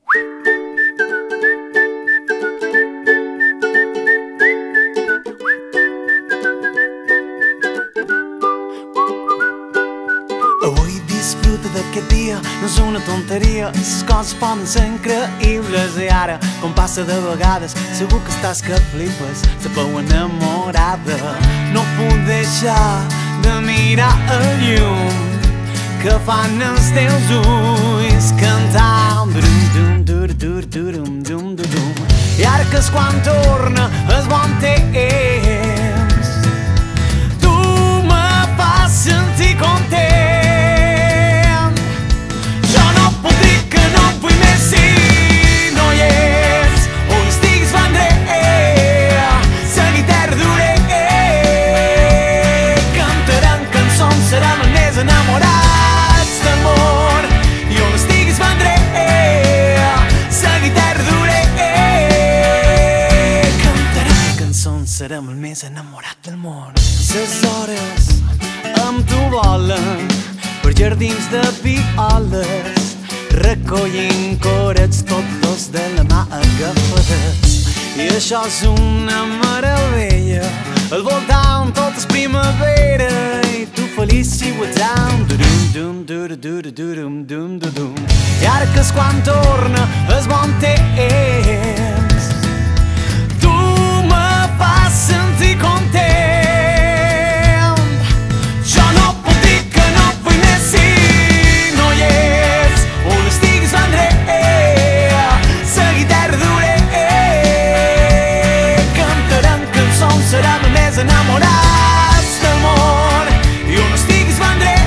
Avui disfruta d'aquest dia, no és una tonteria, les coses poden ser increïbles. I ara, com passa de vegades, segur que estàs que flipes, la veu enamorada. No puc deixar de mirar el llum que fan els teus ulls cantant i ara que és quan torna el bon temps, tu me fas sentir content. Jo no puc dir que no et vull més si no hi és, on estiguis vendré, seguir-te duré, cantarem cançons, serem els més enamorats d'amor. I on estiguis vendré, seguir-te duré, cantarem cançons, serem el més enamorat del món. Ses hores amb tu volen per jardins de violes, recollint corets totes de la mà agafades. I això és una meravella, al voltant tot és primavera i tu feliç i guatant. I ara que és quan torna el bon temps, tu me fas sentir content. Jo no puc dir que no et vull més si no hi és, on estiguis vendré, seguir-te duré, cantarem cançons, serem els més enamorats del món. I on estiguis vendré,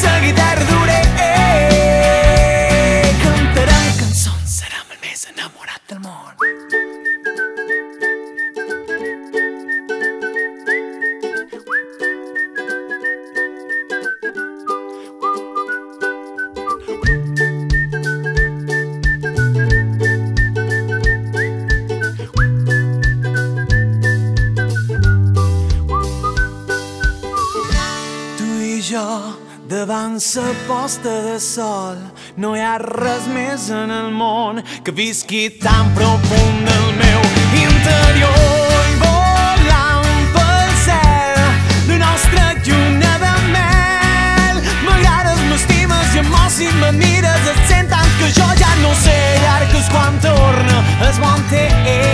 seguir-te duré, cantarem cançons, serem el més enamorat del món. Davant la posta de sol no hi ha res més en el món que visqui tan profund del meu interior, i volant pel cel la nostra lluna de mel. M'agrades, m'estimes i si m'admires et sent tant que jo ja no sé. I ara que és quan torna el bon temps,